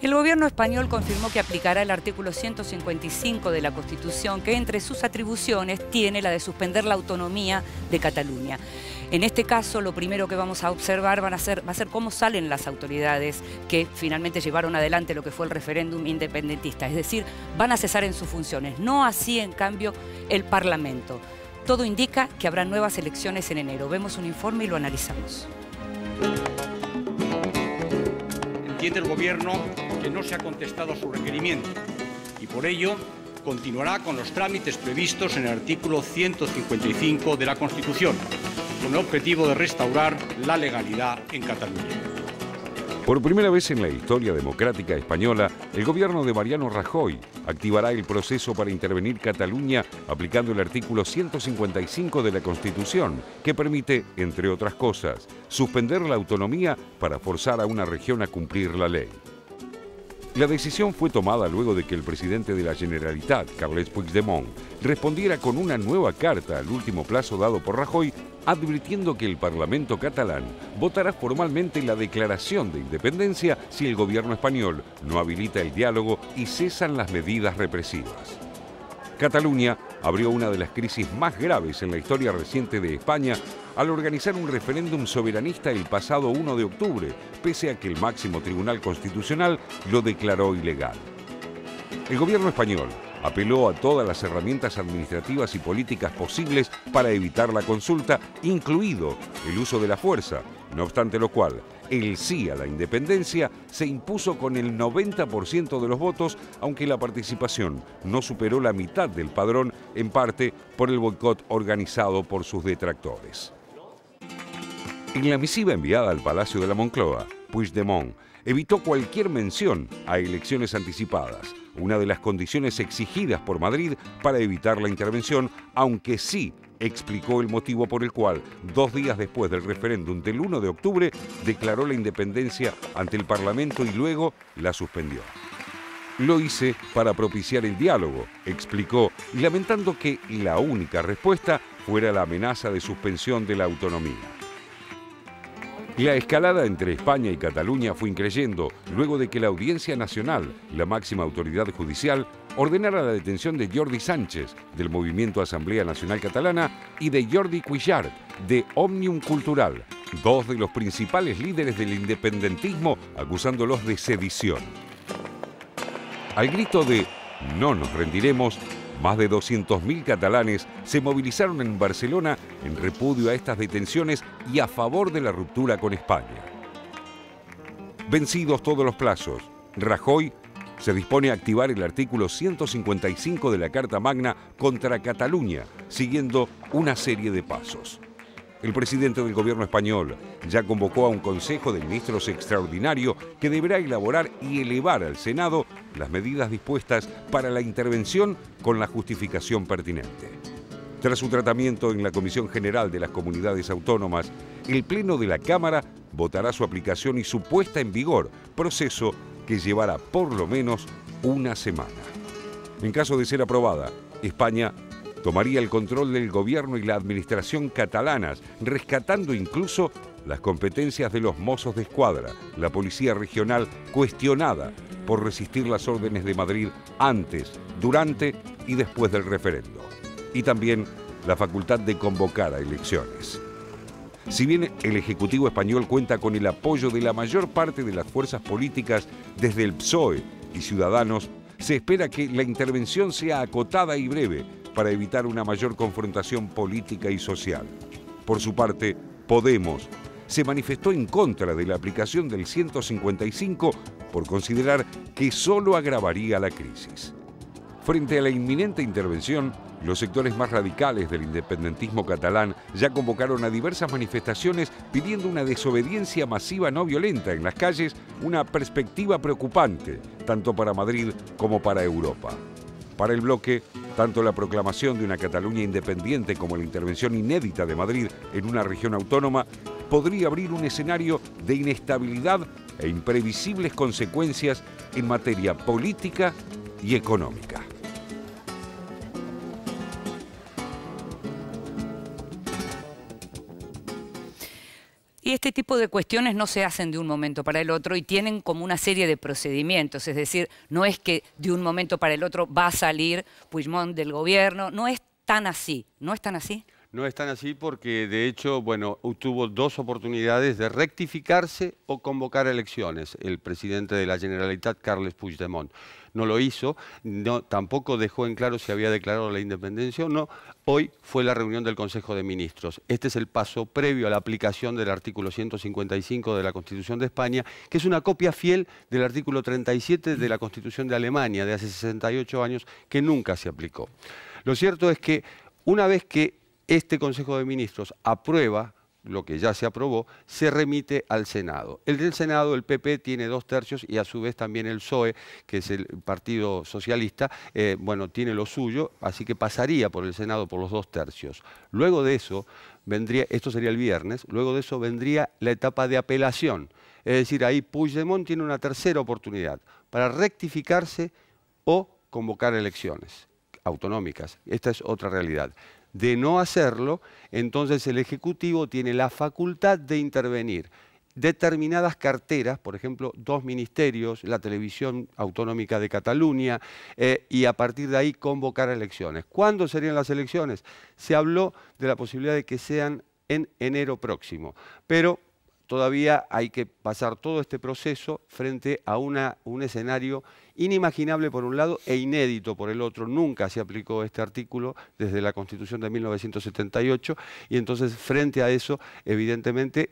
el gobierno español confirmó que aplicará el artículo 155 de la Constitución, que entre sus atribuciones tiene la de suspender la autonomía de Cataluña. En este caso, lo primero que vamos a observar va a ser cómo salen las autoridades que finalmente llevaron adelante lo que fue el referéndum independentista. Es decir, van a cesar en sus funciones. No así, en cambio, el Parlamento. Todo indica que habrá nuevas elecciones en enero. Vemos un informe y lo analizamos. Entiende el Gobierno que no se ha contestado su requerimiento y por ello continuará con los trámites previstos en el artículo 155 de la Constitución, con el objetivo de restaurar la legalidad en Cataluña. Por primera vez en la historia democrática española, el gobierno de Mariano Rajoy activará el proceso para intervenir Cataluña aplicando el artículo 155 de la Constitución, que permite, entre otras cosas, suspender la autonomía para forzar a una región a cumplir la ley. La decisión fue tomada luego de que el presidente de la Generalitat, Carles Puigdemont, respondiera con una nueva carta al último plazo dado por Rajoy, advirtiendo que el Parlamento catalán votará formalmente la declaración de independencia si el gobierno español no habilita el diálogo y cesan las medidas represivas. Cataluña abrió una de las crisis más graves en la historia reciente de España al organizar un referéndum soberanista el pasado 1 de octubre, pese a que el máximo tribunal constitucional lo declaró ilegal. El gobierno español apeló a todas las herramientas administrativas y políticas posibles para evitar la consulta, incluido el uso de la fuerza, no obstante lo cual, el sí a la independencia se impuso con el 90% de los votos, aunque la participación no superó la mitad del padrón, en parte por el boicot organizado por sus detractores. En la misiva enviada al Palacio de la Moncloa, Puigdemont evitó cualquier mención a elecciones anticipadas, una de las condiciones exigidas por Madrid para evitar la intervención, aunque sí explicó el motivo por el cual, 2 días después del referéndum del 1 de octubre, declaró la independencia ante el Parlamento y luego la suspendió. Lo hice para propiciar el diálogo, explicó, lamentando que la única respuesta fuera la amenaza de suspensión de la autonomía. La escalada entre España y Cataluña fue increyendo luego de que la Audiencia Nacional, la máxima autoridad judicial, ordenara la detención de Jordi Sánchez, del Movimiento Asamblea Nacional Catalana, y de Jordi Cuixart, de Òmnium Cultural, 2 de los principales líderes del independentismo, acusándolos de sedición. Al grito de "no nos rendiremos", más de 200.000 catalanes se movilizaron en Barcelona en repudio a estas detenciones y a favor de la ruptura con España. Vencidos todos los plazos, Rajoy se dispone a activar el artículo 155 de la Carta Magna contra Cataluña, siguiendo una serie de pasos. El presidente del gobierno español ya convocó a un consejo de ministros extraordinario que deberá elaborar y elevar al Senado las medidas dispuestas para la intervención con la justificación pertinente. Tras su tratamiento en la Comisión General de las Comunidades Autónomas, el Pleno de la Cámara votará su aplicación y su puesta en vigor, proceso que llevará por lo menos una semana. En caso de ser aprobada, España tomaría el control del gobierno y la administración catalanas, rescatando incluso las competencias de los Mossos de Escuadra, la policía regional cuestionada por resistir las órdenes de Madrid antes, durante y después del referendo. Y también la facultad de convocar a elecciones. Si bien el Ejecutivo español cuenta con el apoyo de la mayor parte de las fuerzas políticas desde el PSOE y Ciudadanos, se espera que la intervención sea acotada y breve para evitar una mayor confrontación política y social. Por su parte, Podemos se manifestó en contra de la aplicación del 155 por considerar que solo agravaría la crisis. Frente a la inminente intervención, los sectores más radicales del independentismo catalán ya convocaron a diversas manifestaciones pidiendo una desobediencia masiva no violenta en las calles, una perspectiva preocupante, tanto para Madrid como para Europa. Para el bloque, tanto la proclamación de una Cataluña independiente como la intervención inédita de Madrid en una región autónoma podría abrir un escenario de inestabilidad e imprevisibles consecuencias en materia política y económica. Y este tipo de cuestiones no se hacen de un momento para el otro y tienen como una serie de procedimientos, es decir, no es que de un momento para el otro va a salir Puigdemont del gobierno, no es tan así, ¿no es tan así? No es tan así porque, de hecho, bueno, tuvo dos oportunidades de rectificarse o convocar elecciones. El presidente de la Generalitat, Carles Puigdemont, no lo hizo, tampoco dejó en claro si había declarado la independencia o no. Hoy fue la reunión del Consejo de Ministros. Este es el paso previo a la aplicación del artículo 155 de la Constitución de España, que es una copia fiel del artículo 37 de la Constitución de Alemania de hace 68 años, que nunca se aplicó. Lo cierto es que una vez que este Consejo de Ministros aprueba lo que ya se aprobó, se remite al Senado. El del Senado, el PP, tiene 2/3 y a su vez también el PSOE, que es el Partido Socialista, bueno, tiene lo suyo, así que pasaría por el Senado por los 2/3. Luego de eso vendría, esto sería el viernes, luego de eso vendría la etapa de apelación. Es decir, ahí Puigdemont tiene una tercera oportunidad para rectificarse o convocar elecciones autonómicas. Esta es otra realidad. De no hacerlo, entonces el Ejecutivo tiene la facultad de intervenir determinadas carteras, por ejemplo, 2 ministerios, la Televisión Autonómica de Cataluña, y a partir de ahí convocar elecciones. ¿Cuándo serían las elecciones? Se habló de la posibilidad de que sean en enero próximo, pero todavía hay que pasar todo este proceso frente a un escenario inimaginable por un lado e inédito por el otro. Nunca se aplicó este artículo desde la Constitución de 1978 y entonces frente a eso, evidentemente,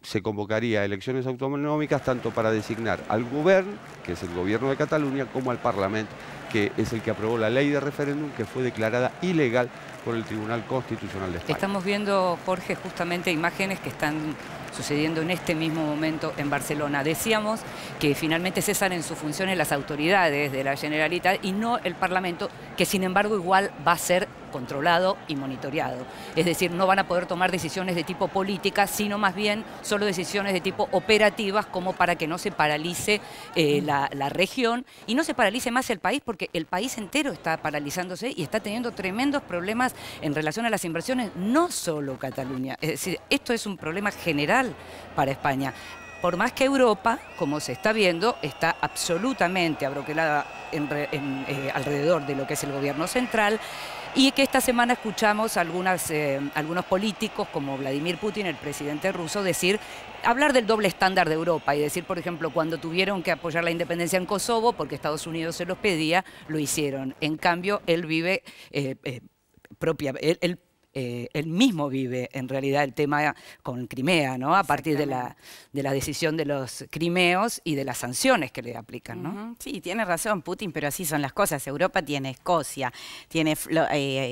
se convocaría elecciones autonómicas tanto para designar al Govern, que es el gobierno de Cataluña, como al Parlamento, que es el que aprobó la ley de referéndum que fue declarada ilegal por el Tribunal Constitucional de España. Estamos viendo, Jorge, justamente imágenes que están sucediendo en este mismo momento en Barcelona. Decíamos que finalmente cesan en sus funciones las autoridades de la Generalitat y no el Parlamento, que sin embargo igual va a ser controlado y monitoreado. Es decir, no van a poder tomar decisiones de tipo política, sino más bien solo decisiones de tipo operativas, como para que no se paralice la región y no se paralice más el país, porque el país entero está paralizándose y está teniendo tremendos problemas en relación a las inversiones, no solo Cataluña. Es decir, esto es un problema general para España. Por más que Europa, como se está viendo, está absolutamente abroquelada alrededor de lo que es el gobierno central, y que esta semana escuchamos algunos políticos como Vladimir Putin, el presidente ruso, hablar del doble estándar de Europa y decir, por ejemplo, cuando tuvieron que apoyar la independencia en Kosovo porque Estados Unidos se los pedía, lo hicieron. En cambio, él vive él mismo vive en realidad el tema con Crimea, ¿no? A partir de la decisión de los crimeos y de las sanciones que le aplican, ¿no? Sí, tiene razón Putin, pero así son las cosas. Europa tiene Escocia, tiene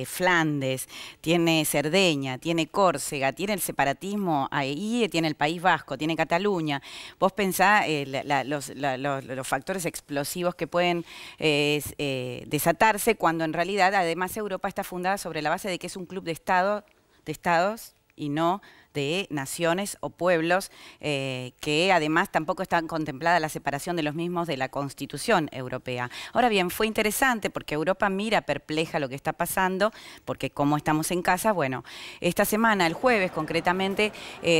Flandes, tiene Cerdeña, tiene Córcega, tiene el separatismo, ahí tiene el País Vasco, tiene Cataluña. Vos pensá los factores explosivos que pueden desatarse cuando en realidad además Europa está fundada sobre la base de que es un club de estados y no de naciones o pueblos que además tampoco están contemplada la separación de los mismos de la Constitución Europea. Ahora bien, fue interesante porque Europa mira perpleja lo que está pasando, porque como estamos en casa, bueno, esta semana, el jueves concretamente,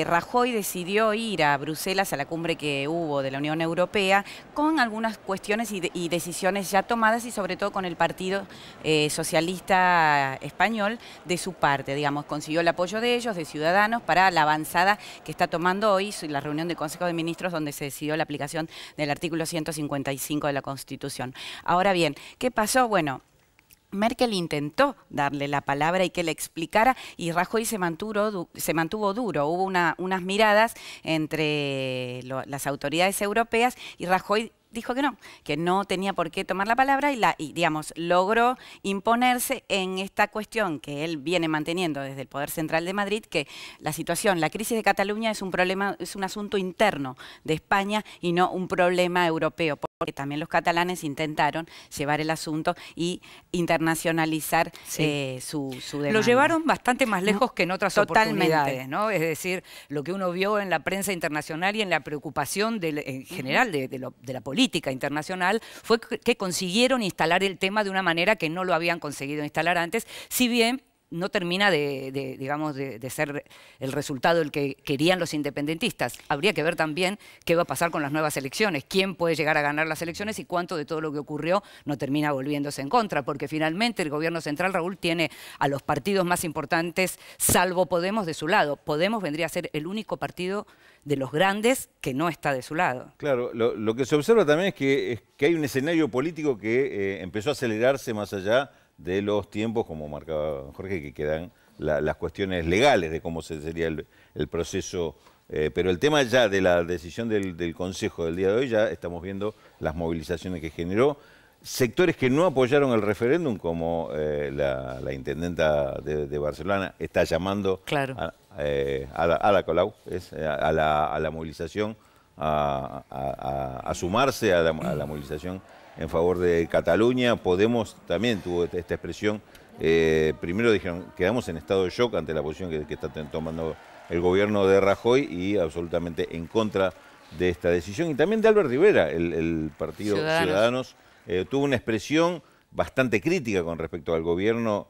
Rajoy decidió ir a Bruselas a la cumbre que hubo de la Unión Europea con algunas cuestiones y decisiones ya tomadas y sobre todo con el Partido Socialista Español de su parte, digamos, consiguió el apoyo de ellos, de Ciudadanos, para la avanzada que está tomando hoy la reunión del Consejo de Ministros donde se decidió la aplicación del artículo 155 de la Constitución. Ahora bien, ¿qué pasó? Bueno, Merkel intentó darle la palabra y que le explicara y Rajoy se mantuvo duro. Hubo unas miradas entre las autoridades europeas y Rajoy dijo que no tenía por qué tomar la palabra y digamos, logró imponerse en esta cuestión que él viene manteniendo desde el Poder Central de Madrid, que la crisis de Cataluña es un asunto interno de España y no un problema europeo, porque también los catalanes intentaron llevar el asunto y internacionalizar su demanda. Lo llevaron bastante más lejos que en otras oportunidades, ¿no? Es decir, lo que uno vio en la prensa internacional y en la preocupación en general de la política internacional fue que consiguieron instalar el tema de una manera que no lo habían conseguido instalar antes, si bien no termina digamos, de ser el resultado el que querían los independentistas. Habría que ver también qué va a pasar con las nuevas elecciones, quién puede llegar a ganar las elecciones y cuánto de todo lo que ocurrió no termina volviéndose en contra, porque finalmente el gobierno central, Raúl, tiene a los partidos más importantes, salvo Podemos, de su lado. Podemos vendría a ser el único partido de los grandes que no está de su lado. Claro, lo que se observa también es que hay un escenario político que empezó a acelerarse más allá de los tiempos, como marcaba Jorge, que quedan las cuestiones legales de cómo sería el proceso. Pero el tema ya de la decisión del Consejo del día de hoy, ya estamos viendo las movilizaciones que generó. Sectores que no apoyaron el referéndum, como la intendenta de Barcelona, está llamando claro. a Ada Colau, a la movilización, a sumarse a la movilización en favor de Cataluña. Podemos también tuvo esta expresión. Primero dijeron, quedamos en estado de shock ante la posición que está tomando el gobierno de Rajoy y absolutamente en contra de esta decisión. Y también de Albert Rivera, el partido Ciudadanos tuvo una expresión bastante crítica con respecto al gobierno,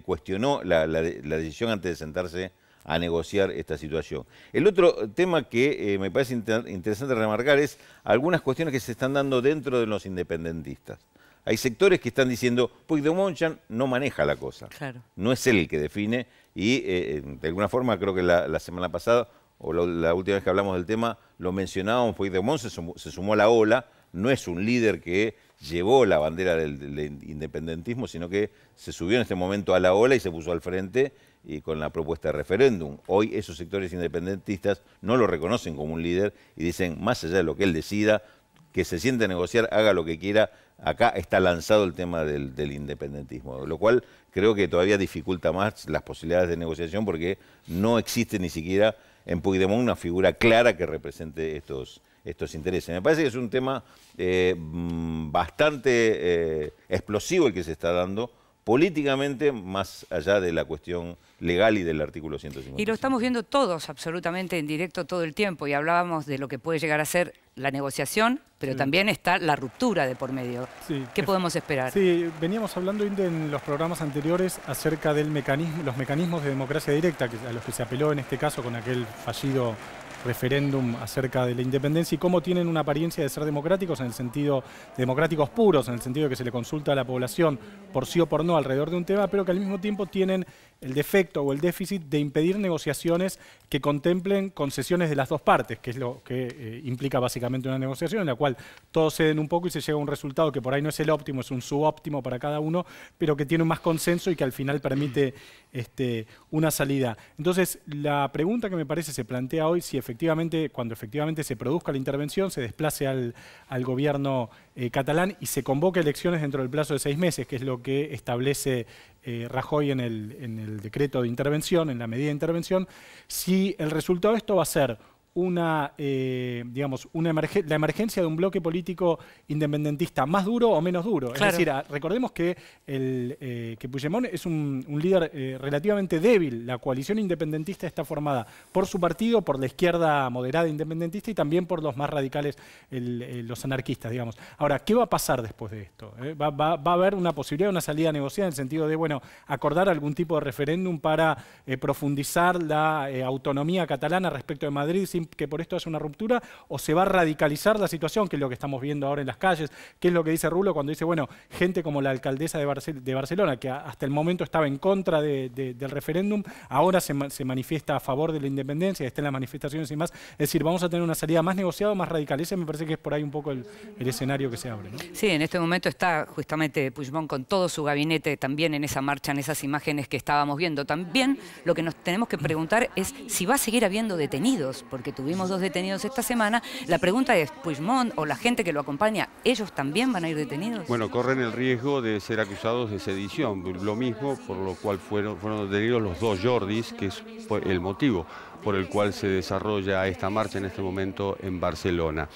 cuestionó la decisión antes de sentarse a negociar esta situación. El otro tema que me parece interesante remarcar es algunas cuestiones que se están dando dentro de los independentistas. Hay sectores que están diciendo, Puigdemont ya no maneja la cosa, claro. No es él el que define y de alguna forma creo que la semana pasada o la última vez que hablamos del tema lo mencionábamos, Puigdemont se sumó a la ola, no es un líder que llevó la bandera del independentismo, sino que se subió en este momento a la ola y se puso al frente y con la propuesta de referéndum. Hoy esos sectores independentistas no lo reconocen como un líder y dicen, más allá de lo que él decida, que se siente a negociar, haga lo que quiera, acá está lanzado el tema del independentismo, lo cual creo que todavía dificulta más las posibilidades de negociación porque no existe ni siquiera en Puigdemont una figura clara que represente estos intereses. Me parece que es un tema bastante explosivo el que se está dando políticamente, más allá de la cuestión legal y del artículo 155. Y lo estamos viendo todos absolutamente en directo todo el tiempo, y hablábamos de lo que puede llegar a ser la negociación, pero también está la ruptura de por medio. Sí. ¿Qué podemos esperar? Sí, veníamos hablando en los programas anteriores acerca de los mecanismos de democracia directa, a los que se apeló en este caso con aquel fallido referéndum acerca de la independencia y cómo tienen una apariencia de ser democráticos en el sentido, democráticos puros, en el sentido de que se le consulta a la población por sí o por no alrededor de un tema, pero que al mismo tiempo tienen el defecto o el déficit de impedir negociaciones que contemplen concesiones de las dos partes, que es lo que implica básicamente una negociación en la cual todos ceden un poco y se llega a un resultado que por ahí no es el óptimo, es un subóptimo para cada uno, pero que tiene un más consenso y que al final permite una salida. Entonces, la pregunta que me parece se plantea hoy, si cuando efectivamente se produzca la intervención, se desplace al gobierno catalán y se convoque elecciones dentro del plazo de 6 meses, que es lo que establece Rajoy en el decreto de intervención, en la medida de intervención, si el resultado de esto va a ser la emergencia de un bloque político independentista más duro o menos duro. Claro. Es decir, recordemos que Puigdemont es un líder relativamente débil. La coalición independentista está formada por su partido, por la izquierda moderada independentista y también por los más radicales, los anarquistas, digamos. Ahora, ¿qué va a pasar después de esto? Va a haber una posibilidad de una salida negociada en el sentido de, bueno, acordar algún tipo de referéndum para profundizar la autonomía catalana respecto de Madrid sin que por esto haya una ruptura, o se va a radicalizar la situación, que es lo que estamos viendo ahora en las calles, que es lo que dice Rulo cuando dice, bueno, gente como la alcaldesa de Barcelona, que hasta el momento estaba en contra del referéndum, ahora se manifiesta a favor de la independencia, está en las manifestaciones y más. Es decir, vamos a tener una salida más negociada, más radical. Ese me parece que es por ahí un poco el escenario que se abre, ¿no? Sí, en este momento está justamente Puigdemont con todo su gabinete también en esa marcha, en esas imágenes que estábamos viendo. También lo que nos tenemos que preguntar es si va a seguir habiendo detenidos, porque tuvimos 2 detenidos esta semana. La pregunta es, ¿Puigdemont o la gente que lo acompaña, ellos también van a ir detenidos? Bueno, corren el riesgo de ser acusados de sedición, lo mismo por lo cual fueron detenidos los 2 Jordis, que es el motivo por el cual se desarrolla esta marcha en este momento en Barcelona.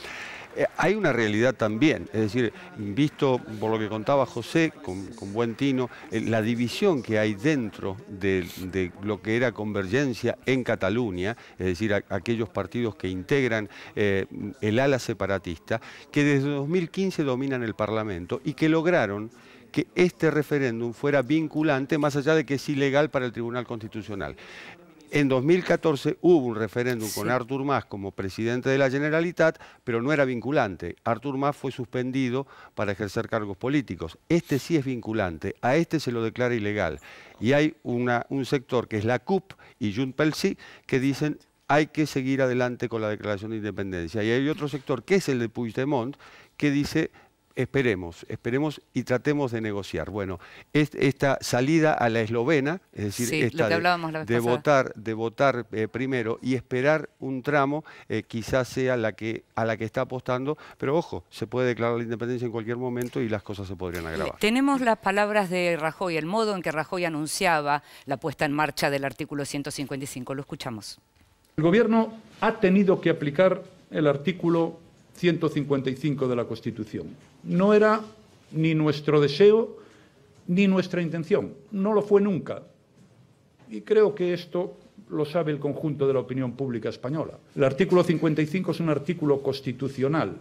Hay una realidad también, es decir, visto por lo que contaba José, con buen tino, la división que hay dentro de lo que era Convergencia en Cataluña, es decir, aquellos partidos que integran el ala separatista, que desde 2015 dominan el Parlamento y que lograron que este referéndum fuera vinculante, más allá de que es ilegal para el Tribunal Constitucional. En 2014 hubo un referéndum con Artur Mas como presidente de la Generalitat, pero no era vinculante. Artur Mas fue suspendido para ejercer cargos políticos. Este sí es vinculante, a este se lo declara ilegal. Y hay un sector que es la CUP y Junts pel Sí que dicen hay que seguir adelante con la declaración de independencia. Y hay otro sector que es el de Puigdemont que dice esperemos y tratemos de negociar. Bueno, esta salida a la eslovena, es decir, sí, esta de votar primero y esperar un tramo, quizás sea a la que está apostando, pero ojo, se puede declarar la independencia en cualquier momento y las cosas se podrían agravar. Tenemos las palabras de Rajoy, el modo en que Rajoy anunciaba la puesta en marcha del artículo 155. Lo escuchamos. El Gobierno ha tenido que aplicar el artículo 155 de la Constitución. No era ni nuestro deseo ni nuestra intención. No lo fue nunca. Y creo que esto lo sabe el conjunto de la opinión pública española. El artículo 55 es un artículo constitucional,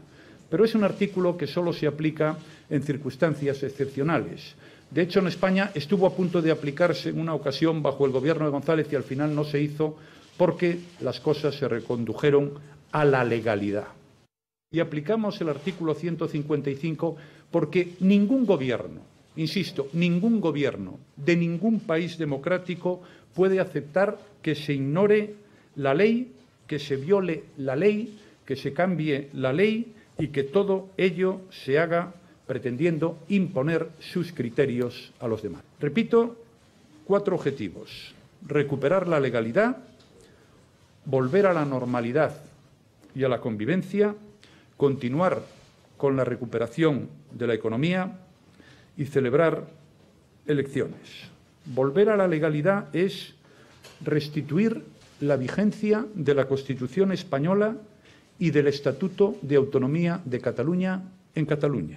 pero es un artículo que solo se aplica en circunstancias excepcionales. De hecho, en España estuvo a punto de aplicarse en una ocasión bajo el gobierno de González y al final no se hizo porque las cosas se recondujeron a la legalidad. Y aplicamos el artículo 155 porque ningún gobierno, insisto, ningún gobierno de ningún país democrático puede aceptar que se ignore la ley, que se viole la ley, que se cambie la ley y que todo ello se haga pretendiendo imponer sus criterios a los demás. Repito, 4 objetivos: recuperar la legalidad, volver a la normalidad y a la convivencia, continuar con la recuperación de la economía y celebrar elecciones. Volver a la legalidad es restituir la vigencia de la Constitución española y del Estatuto de Autonomía de Cataluña en Cataluña.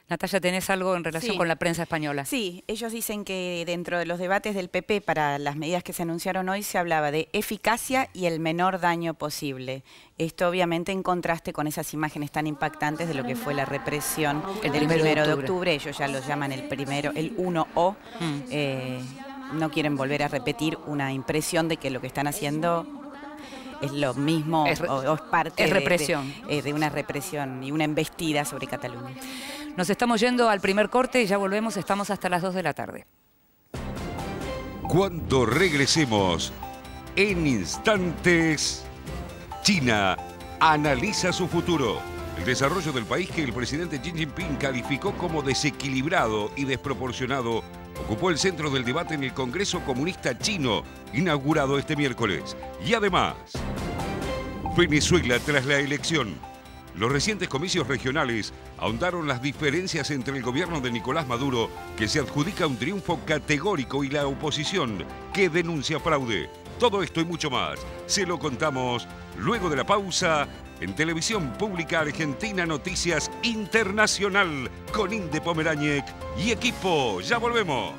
Natalia, ¿tenés algo en relación con la prensa española? Sí, ellos dicen que dentro de los debates del PP para las medidas que se anunciaron hoy se hablaba de eficacia y el menor daño posible. Esto obviamente en contraste con esas imágenes tan impactantes de lo que fue la represión el 1 de octubre. Ellos ya lo llaman el 1O. No quieren volver a repetir una impresión de que lo que están haciendo es lo mismo o es parte de una represión y una embestida sobre Cataluña. Nos estamos yendo al primer corte y ya volvemos, estamos hasta las 2 de la tarde. Cuando regresemos, en instantes, China analiza su futuro. El desarrollo del país que el presidente Xi Jinping calificó como desequilibrado y desproporcionado ocupó el centro del debate en el Congreso Comunista Chino, inaugurado este miércoles. Y además, Venezuela tras la elección. Los recientes comicios regionales ahondaron las diferencias entre el gobierno de Nicolás Maduro, que se adjudica un triunfo categórico, y la oposición, que denuncia fraude. Todo esto y mucho más se lo contamos luego de la pausa en Televisión Pública Argentina Noticias Internacional con Inde Pomeráñez y equipo. Ya volvemos.